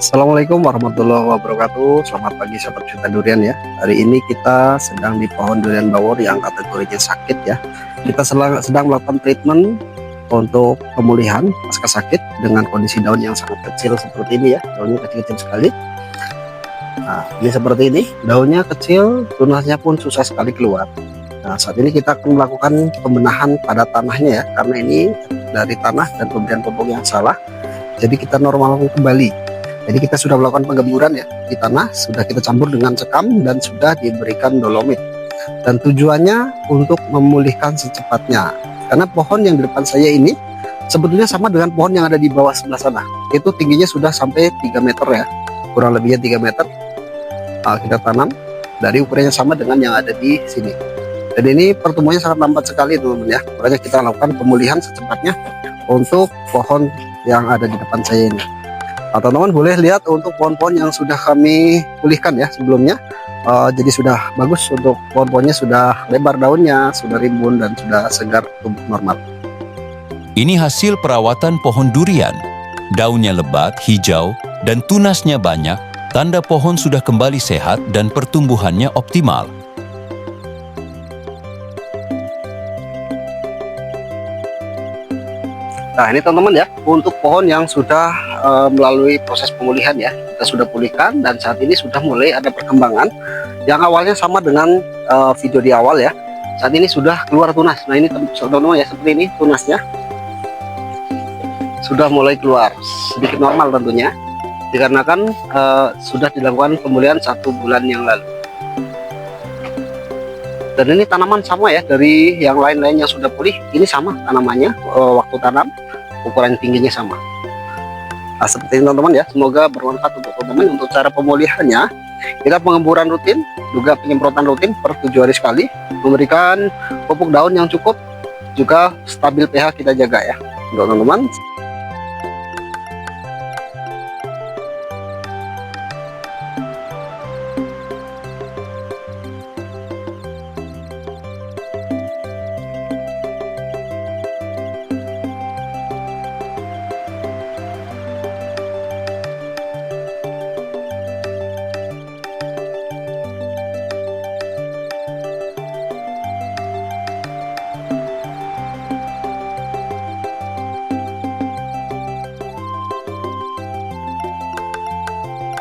Assalamualaikum warahmatullahi wabarakatuh. Selamat pagi sahabat pecinta durian ya. Hari ini kita sedang di pohon durian bawor yang kategorinya sakit ya. Kita sedang melakukan treatment untuk pemulihan pasca sakit dengan kondisi daun yang sangat kecil seperti ini ya. Daunnya kecil-kecil sekali. Nah, ini seperti ini. Daunnya kecil, tunasnya pun susah sekali keluar. Nah, saat ini kita akan melakukan pembenahan pada tanahnya ya. Karena ini dari tanah dan pemberian pupuk yang salah. Jadi kita normalkan kembali. Jadi kita sudah melakukan penggemburan ya di tanah, sudah kita campur dengan sekam dan sudah diberikan dolomit. Dan tujuannya untuk memulihkan secepatnya. Karena pohon yang di depan saya ini sebetulnya sama dengan pohon yang ada di bawah sebelah sana. Itu tingginya sudah sampai 3 meter ya, kurang lebihnya 3 meter. Nah, kita tanam dari ukurannya sama dengan yang ada di sini. Dan ini pertumbuhannya sangat lambat sekali teman-teman ya. Makanya kita lakukan pemulihan secepatnya untuk pohon yang ada di depan saya ini. Nah, teman-teman boleh lihat untuk pohon-pohon yang sudah kami pulihkan ya sebelumnya. Jadi sudah bagus, untuk pohon-pohonnya sudah lebar daunnya, sudah rimbun dan sudah segar tumbuh normal. Ini hasil perawatan pohon durian. Daunnya lebat, hijau, dan tunasnya banyak, tanda pohon sudah kembali sehat dan pertumbuhannya optimal. Nah ini teman-teman ya, untuk pohon yang sudah melalui proses pemulihan ya, kita sudah pulihkan dan saat ini sudah mulai ada perkembangan. Yang awalnya sama dengan video di awal ya, saat ini sudah keluar tunas. Nah ini teman-teman ya, seperti ini tunasnya sudah mulai keluar, sedikit normal tentunya, dikarenakan sudah dilakukan pemulihan 1 bulan yang lalu. Dan ini tanaman sama ya, dari yang lain-lain yang sudah pulih, ini sama tanamannya, waktu tanam ukuran tingginya sama. Nah, seperti ini teman-teman ya, semoga bermanfaat untuk teman-teman. Untuk cara pemulihannya, kita pengemburan rutin, juga penyemprotan rutin per 7 hari sekali, memberikan pupuk daun yang cukup, juga stabil pH kita jaga ya, untuk teman-teman.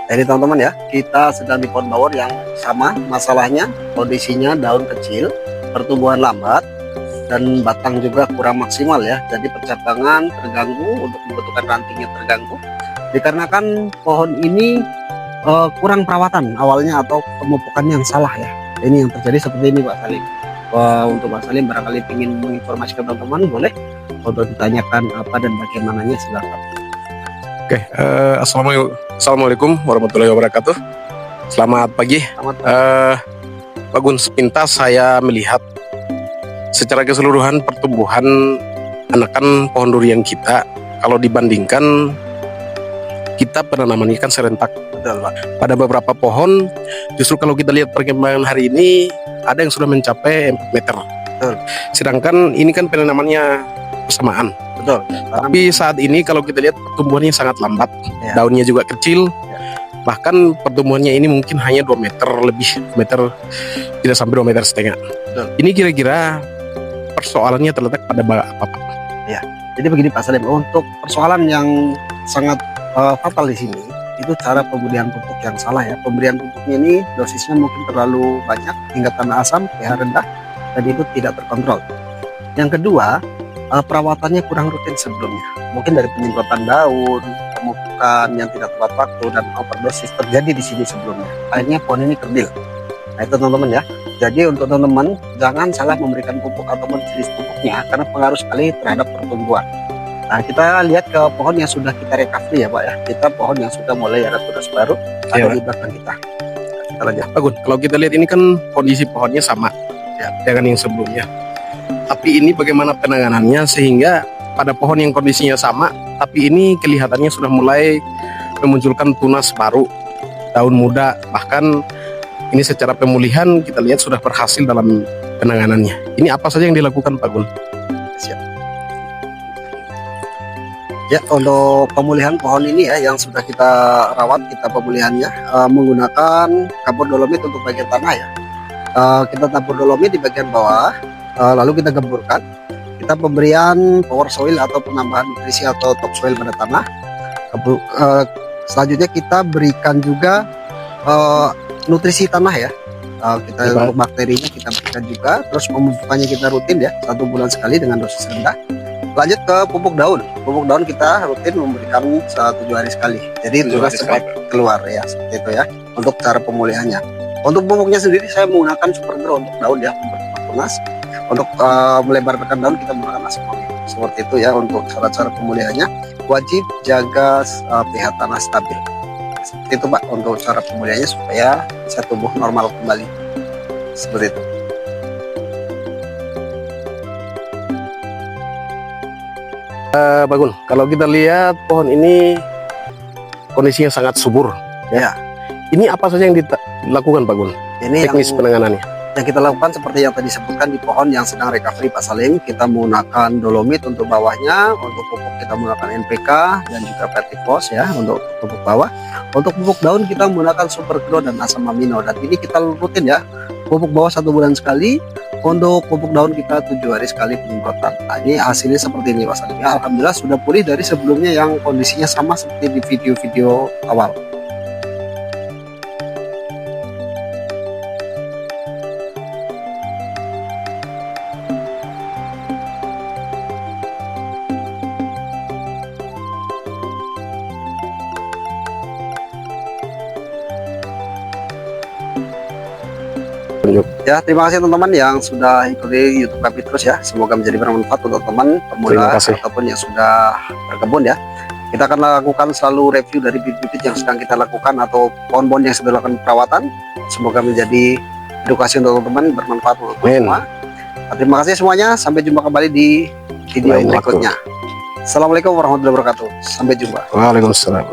Jadi teman-teman ya, kita sedang di pohon bawor yang sama masalahnya, kondisinya daun kecil, pertumbuhan lambat, dan batang juga kurang maksimal ya. Jadi percabangan terganggu, untuk pembentukan rantingnya terganggu, dikarenakan pohon ini kurang perawatan awalnya atau pemupukan yang salah ya. Ini yang terjadi seperti ini Pak Salim. Untuk Pak Salim barangkali ingin menginformasikan teman-teman, boleh untuk ditanyakan apa dan bagaimananya, silakan. Oke, Assalamualaikum warahmatullahi wabarakatuh. Selamat pagi. Pak Gun, sepintas saya melihat secara keseluruhan pertumbuhan anakan pohon durian kita, kalau dibandingkan kita penanaman ini kan serentak. Pada beberapa pohon, justru kalau kita lihat perkembangan hari ini, ada yang sudah mencapai 4 meter. Sedangkan ini kan penanamannya bersamaan. Betul. Tapi saat ini kalau kita lihat pertumbuhannya sangat lambat, ya. Daunnya juga kecil, ya. Bahkan pertumbuhannya ini mungkin hanya 2 meter lebih, meter tidak sampai 2,5 meter. Betul. Ini kira-kira persoalannya terletak pada apa Pak? Ya, jadi begini Pak Salim, untuk persoalan yang sangat fatal di sini itu cara pemberian pupuk yang salah ya. Pemberian pupuknya ini dosisnya mungkin terlalu banyak hingga tanda asam, pH rendah, dan itu tidak terkontrol. Yang kedua, perawatannya kurang rutin sebelumnya, mungkin dari penyemprotan daun, pemupukan yang tidak tepat waktu, dan overdosis terjadi di sini sebelumnya. Akhirnya pohon ini kerdil. Nah itu teman-teman ya. Jadi untuk teman-teman jangan salah memberikan pupuk ataupun jenis pupuknya, karena pengaruh sekali terhadap pertumbuhan. Nah kita lihat ke pohon yang sudah kita recovery ya Pak ya. Kita pohon yang sudah mulai ada tunas baru ada di belakang kita. Kita lanjut. Pak Gun, kalau kita lihat ini kan kondisi pohonnya sama ya dengan yang sebelumnya. Tapi ini bagaimana penanganannya sehingga pada pohon yang kondisinya sama, tapi ini kelihatannya sudah mulai memunculkan tunas baru, daun muda, bahkan ini secara pemulihan kita lihat sudah berhasil dalam penanganannya. Ini apa saja yang dilakukan Pak Gun? Siap. Ya, untuk pemulihan pohon ini ya yang sudah kita rawat, kita pemulihannya menggunakan kapur dolomit untuk bagian tanah ya. Kita tabur dolomit di bagian bawah, lalu kita gemburkan. Kita pemberian power soil atau penambahan nutrisi atau topsoil pada tanah. Selanjutnya kita berikan juga nutrisi tanah ya. Kita untuk bakterinya kita berikan juga. Terus pemupukannya kita rutin ya, 1 bulan sekali dengan dosis rendah. Lanjut ke pupuk daun. Pupuk daun kita rutin memberikan 7 hari sekali. Jadi tunas cepat keluar ya, seperti itu ya. Untuk cara pemulihannya. Untuk pupuknya sendiri saya menggunakan Super Grow untuk daun ya, untuk tunas. Untuk melebarkan daun kita menggunakan Asmamino. Seperti itu ya untuk cara-cara pemulihannya. Wajib jaga pH tanah stabil. Seperti itu Pak untuk cara pemulihannya supaya bisa tumbuh normal kembali. Seperti itu. Bagun, kalau kita lihat pohon ini kondisinya sangat subur. Ya. Ini apa saja yang dilakukan Bagun? Ini Teknis penanganannya. yang kita lakukan seperti yang tadi disebutkan di pohon yang sedang recovery Pak Salim. Kita menggunakan dolomit untuk bawahnya, untuk pupuk kita menggunakan NPK dan juga Vertifos ya untuk pupuk bawah. Untuk pupuk daun kita menggunakan Super Grow dan asam amino, dan ini kita rutin ya. Pupuk bawah 1 bulan sekali, untuk pupuk daun kita 7 hari sekali penyemprotan. Nah, ini hasilnya seperti ini Pak Salim ya. Alhamdulillah sudah pulih dari sebelumnya yang kondisinya sama seperti di video-video awal. Ya, terima kasih teman-teman yang sudah ikuti YouTube kami terus ya. Semoga menjadi bermanfaat untuk teman pemula ataupun yang sudah berkebun ya. Kita akan lakukan selalu review dari bibit-bibit yang sedang kita lakukan atau pohon-pohon yang sudah lakukan perawatan. Semoga menjadi edukasi untuk teman-teman, bermanfaat untuk semua. Nah, terima kasih semuanya. Sampai jumpa kembali di video berikutnya. Assalamualaikum warahmatullahi wabarakatuh. Sampai jumpa. Waalaikumsalam.